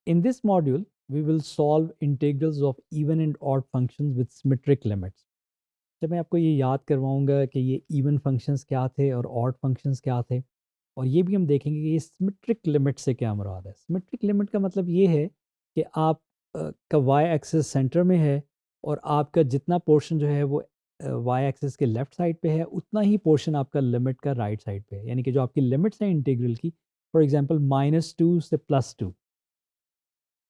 In this module, we will solve integrals of even and odd functions with symmetric limits. जब मैं आपको ये याद करवाऊंगा कि ये इवन फंक्शंस क्या थे और ऑड फंक्शंस क्या थे, और ये भी हम देखेंगे कि ये सिमेट्रिक लिमिट से क्या मुराद है। सिमेट्रिक लिमिट का मतलब ये है कि आप का वाई एक्सिस सेंटर में है और आपका जितना पोर्शन जो है वो वाई एक्सिस के लेफ्ट साइड पे है, उतना ही पोर्शन आपका लिमिट का राइट साइड पे है। यानी कि जो आपकी लिमिट्स हैं इंटीग्रल की, फॉर एग्जांपल -2 से +2,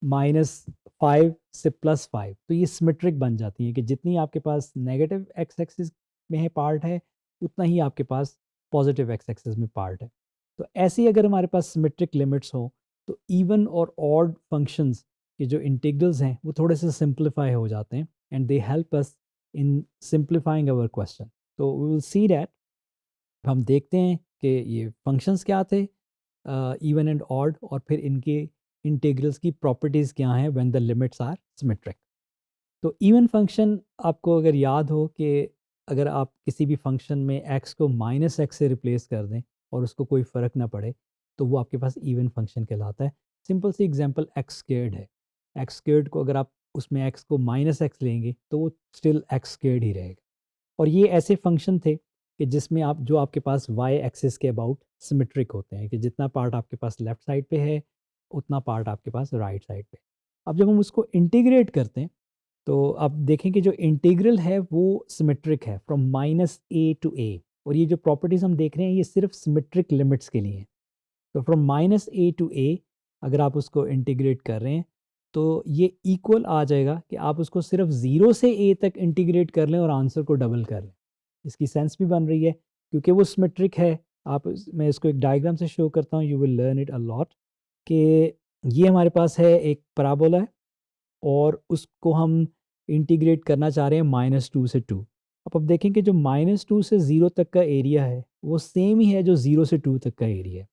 -5 से +5, तो ये सिमेट्रिक बन जाती हैं कि जितनी आपके पास नेगेटिव एक्स एक्सिस में है पार्ट है, उतना ही आपके पास पॉजिटिव एक्स एक्सिस में पार्ट है। तो ऐसी अगर हमारे पास सिमेट्रिक लिमिट्स हो, तो इवन और ऑड फंक्शंस के जो इंटीग्रल्स हैं वो थोड़े से सिंप्लीफाई हो जाते हैं, and they help us in simplifying our question. तो वी विल सी दैट, हम देखते हैं कि ये फंक्शंस क्या थे, इवन एंड ऑड, और फिर इनके इंटीग्रल्स की प्रॉपर्टीज़ क्या हैं when the limits are symmetric. तो इवन फंक्शन आपको अगर याद हो कि अगर आप किसी भी फंक्शन में x को -x से रिप्लेस कर दें और उसको कोई फ़र्क ना पड़े, तो वो आपके पास इवन फंक्शन कहलाता है। सिंपल सी एग्जांपल x स्क्वेयर्ड है। x स्क्वेयर्ड को अगर आप उसमें x को -x लेंगे तो वो स्टिल x स्क्वेयर्ड ही रहेगा। और ये ऐसे फंक्शन थे कि जिसमें आप जो आपके पास वाई एक्सिस के अबाउट सिमेट्रिक होते हैं, कि जितना पार्ट आपके पास लेफ्ट साइड पे है, उतना पार्ट आपके पास राइट साइड पे। अब जब हम उसको इंटीग्रेट करते हैं, तो आप देखें कि जो इंटीग्रल है वो सिमेट्रिक है फ्रॉम -a to a। और ये जो प्रॉपर्टीज़ हम देख रहे हैं ये सिर्फ सिमेट्रिक लिमिट्स के लिए हैं। तो फ्रॉम -a to a अगर आप उसको इंटीग्रेट कर रहे हैं, तो ये इक्वल आ जाएगा कि आप उसको सिर्फ 0 से a तक इंटीग्रेट कर लें और आंसर को डबल कर लें। इसकी सेंस भी बन रही है क्योंकि वो सिमेट्रिक है। मैं इसको एक डायग्राम से शो करता हूँ, you will learn it a lot. कि ये हमारे पास है एक पैराबोला है और उसको हम इंटीग्रेट करना चाह रहे हैं -2 से 2। अब देखें कि जो -2 से 0 तक का एरिया है वो सेम ही है जो 0 से 2 तक का एरिया है।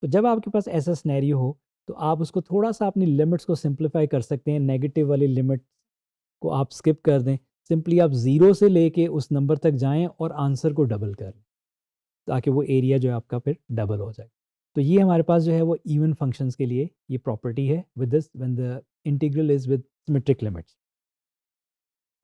तो जब आपके पास ऐसा सिनेरियो हो, तो आप उसको थोड़ा-सा अपनी लिमिट्स को सिंप्लीफाई कर सकते हैं। नेगेटिव वाली लिमिट को आप स्किप कर दें। सिंपली आप 0 से लेके उस नंबर तक जाएँ और आंसर को डबल कर लें, ताकि वो एरिया जो है आपका फिर डबल हो जाए। तो ये हमारे पास जो है वो इवन फंक्शंस के लिए ये प्रॉपर्टी है with this when the integral is with symmetric limits.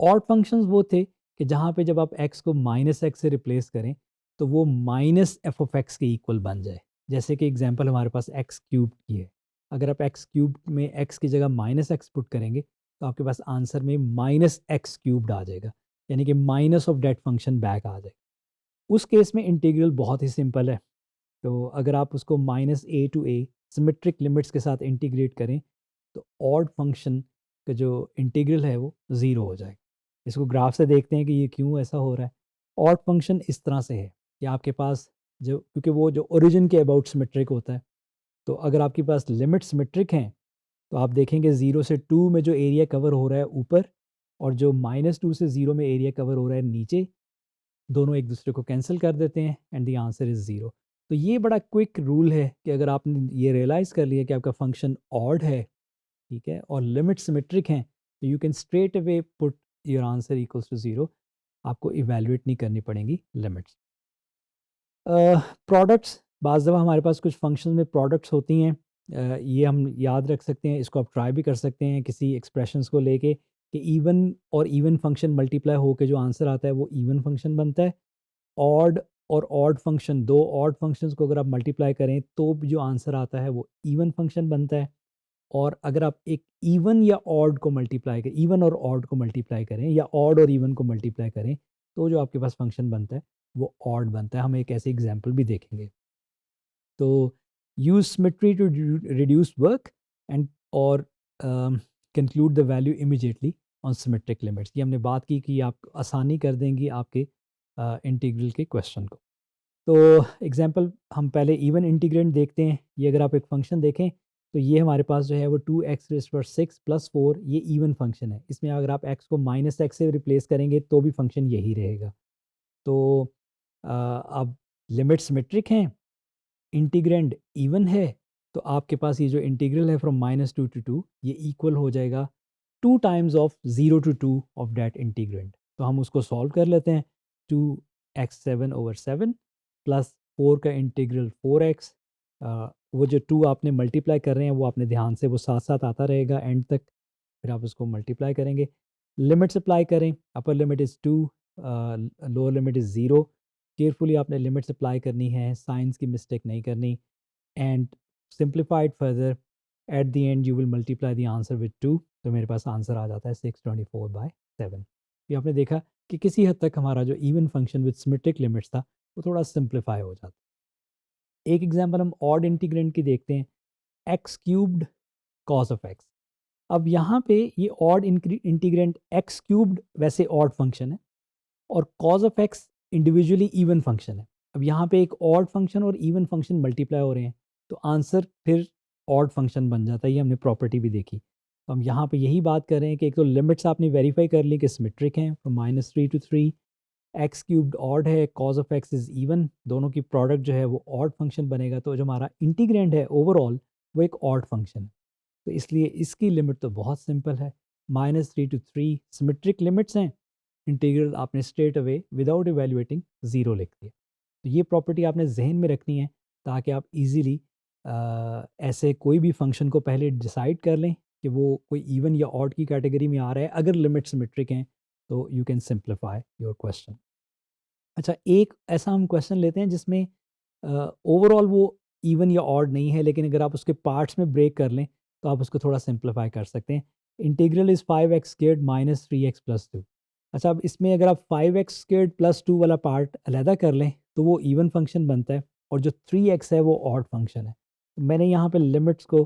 Odd functions वो थे कि जहाँ पे जब आप x को -x से रिप्लेस करें, तो वो -f ऑफ x के इक्वल बन जाए। जैसे कि एग्जांपल हमारे पास x क्यूब की है। अगर आप x क्यूब में x की जगह -x पुट करेंगे, तो आपके पास आंसर में -x क्यूब्ड आ जाएगा, यानी कि minus of that function back आ जाएगा। उस केस में इंटीग्रल बहुत ही सिंपल है। तो अगर आप उसको -a to a symmetric limits के साथ इंटीग्रेट करें, तो ऑड फंक्शन का जो इंटीग्रल है वो ज़ीरो हो जाएगा। इसको ग्राफ से देखते हैं कि ये क्यों ऐसा हो रहा है। ऑड फंक्शन इस तरह से है कि आपके पास जो, क्योंकि वो जो ओरिजिन के अबाउट सिमेट्रिक होता है, तो अगर आपके पास लिमिट सिमेट्रिक हैं, तो आप देखेंगे 0 से 2 में जो एरिया कवर हो रहा है ऊपर, और जो -2 से 0 में एरिया कवर हो रहा है नीचे, दोनों एक दूसरे को कैंसिल कर देते हैं and the answer is zero. तो ये बड़ा क्विक रूल है कि अगर आपने ये रियलाइज़ कर लिया कि आपका फंक्शन ऑड है, ठीक है, और लिमिट सिमेट्रिक हैं, तो you can straight away put your answer equals to zero. आपको इवैल्यूएट नहीं करनी पड़ेंगी लिमिट्स। प्रोडक्ट्स, बाज़ दफ़ा हमारे पास कुछ फंक्शन में प्रोडक्ट्स होती हैं। ये हम याद रख सकते हैं, इसको आप ट्राई भी कर सकते हैं किसी एक्सप्रेशंस को लेके, कि इवन और इवन फंक्शन मल्टीप्लाई होके जो आंसर आता है वो इवन फंक्शन बनता है। ऑड और ऑड फंक्शन, दो ऑड फंक्शंस को अगर आप मल्टीप्लाई करें तो भी जो आंसर आता है वो इवन फंक्शन बनता है। और अगर आप एक इवन या ऑड को मल्टीप्लाई करें, इवन और ऑड को मल्टीप्लाई करें या ऑड और इवन को मल्टीप्लाई करें, तो जो आपके पास फंक्शन बनता है वो ऑड बनता है। हम एक ऐसे एग्जांपल भी देखेंगे। तो use symmetry to reduce work and और conclude the value immediately on symmetric limits. ये हमने बात की कि आप आसानी कर देंगी आपके इंटीग्रल के क्वेश्चन को। तो एग्जांपल हम पहले इवन इंटीग्रेंड देखते हैं। ये अगर आप एक फंक्शन देखें, तो ये हमारे पास जो है वो 2x6 + 4, ये इवन फंक्शन है। इसमें अगर आप x को -x से रिप्लेस करेंगे तो भी फंक्शन यही रहेगा। तो अब लिमिट सिमेट्रिक हैं, इंटीग्रेंड इवन है, तो आपके पास ये जो इंटीग्रल है फ्रॉम -2 to 2, ये इक्वल हो जाएगा 2 times of 0 to 2 of that integrand. तो हम उसको सॉल्व कर लेते हैं। 2x7/7 + 4 का इंटीग्रल 4x वो जो 2 आपने मल्टीप्लाई कर रहे हैं वो आपने ध्यान से वो साथ-साथ आता रहेगा एंड तक, फिर आप उसको मल्टीप्लाई करेंगे। लिमिट्स अप्लाई करें, upper limit is 2, lower limit is 0। Carefully आपने लिमिट्स अप्लाई करनी है, साइंस की मिस्टेक नहीं करनी। And simplified further, at the end you will multiply the answer with 2, तो मेरे पास आंसर आ जाता है 624/7। ये आपने देखा कि किसी हद तक हमारा जो even function with symmetric limits था वो थोड़ा सिंप्लीफाई हो जाता है। एक एग्जांपल हम ऑड इंटीग्रेंड की देखते हैं, x cubed cos of x. अब यहाँ पे ये ऑड इंटीग्रेंड एक्स क्यूब्ड वैसे ऑड फंक्शन है और cos of x individually even function है। अब यहाँ पे एक ऑड फंक्शन और इवन फंक्शन मल्टीप्लाई हो रहे हैं, तो आंसर फिर ऑड फंक्शन बन जाता है। ये हमने प्रॉपर्टी भी देखी। तो हम यहाँ पे यही बात कर रहे हैं कि एक तो लिमिट्स आपने वेरीफाई कर ली कि सिमेट्रिक हैं, from -3 to 3, x cubed odd है, cos of x is even, दोनों की प्रोडक्ट जो है वो ऑड फंक्शन बनेगा। तो जो हमारा इंटीग्रेंड है ओवरऑल वो एक ऑड फंक्शन है। तो इसलिए इसकी लिमिट तो बहुत सिंपल है, -3 to 3 सिमेट्रिक लिमिट्स हैं, इंटीग्रल आपने स्ट्रेट अवे विदाउट इवैल्यूएटिंग 0 लिख दिया। तो ये प्रॉपर्टी आपने जहन में रखनी है ताकि आप इजीली ऐसे कोई भी फंक्शन को पहले डिसाइड कर लें कि वो कोई इवन या ऑड की कैटेगरी में आ रहा है। अगर लिमिट सिमेट्रिक हैं तो you can simplify your question. अच्छा, एक ऐसा हम क्वेश्चन लेते हैं जिसमें ओवरऑल वो इवन या ऑड नहीं है, लेकिन अगर आप उसके पार्ट्स में ब्रेक कर लें तो आप उसको थोड़ा सिंप्लीफाई कर सकते हैं। Integral is 5x squared minus 3x plus 2। अच्छा, अब इसमें अगर आप 5x स्क्वायर्ड प्लस 2 वाला पार्ट अलहदा कर लें तो वो इवन फंक्शन बनता है और जो 3x है वो ऑड फंक्शन है। तो मैंने यहाँ पे लिमिट्स को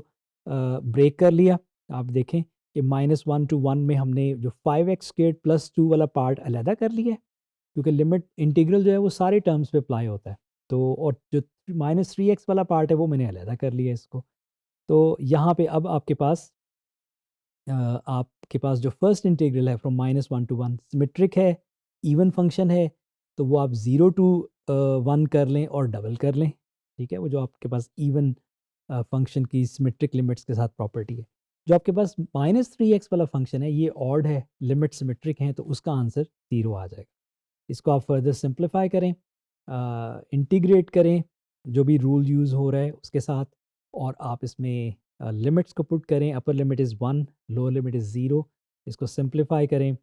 ब्रेक कर लिया। आप देखें कि -1 to 1 में हमने जो 5x स्क्वायर्ड प्लस 2 वाला पार्ट अलहदा कर लिया है, क्योंकि लिमिट इंटीग्रल जो है वो सारे टर्म्स पे अप्लाई होता है। तो और जो -3x वाला पार्ट है वो मैंने अलहदा कर लिया इसको। तो यहाँ पे अब आपके पास जो फर्स्ट इंटीग्रल है फ्रॉम -1 to 1 सिमेट्रिक है, इवन फंक्शन है, तो वो आप 0 to 1 कर लें और डबल कर लें। ठीक है, वो जो आपके पास इवन फंक्शन की सिमेट्रिक लिमिट्स के साथ प्रॉपर्टी है। जो आपके पास -3x वाला फंक्शन है ये ऑड है, लिमिट सिमेट्रिक हैं, तो उसका आंसर 0 आ जाएगा। इसको आप फर्दर सिंप्लीफाई करें, इंटीग्रेट करें जो भी रूल यूज़ हो रहा है उसके साथ, और आप इसमें लिमिट्स को पुट करें। Upper limit is 1, lower limit is 0। इसको सिंप्लीफाई करें,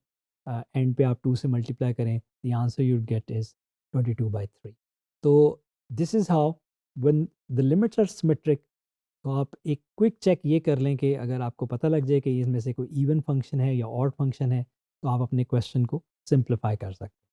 एंड पे आप 2 से मल्टीप्लाई करें, the answer you get is 22/3। तो this is how when the limits are symmetric. तो आप एक क्विक चेक ये कर लें कि अगर आपको पता लग जाए कि इसमें से कोई इवन फंक्शन है या ऑड फंक्शन है, तो आप अपने क्वेश्चन को सिंप्लीफाई कर सकते हैं।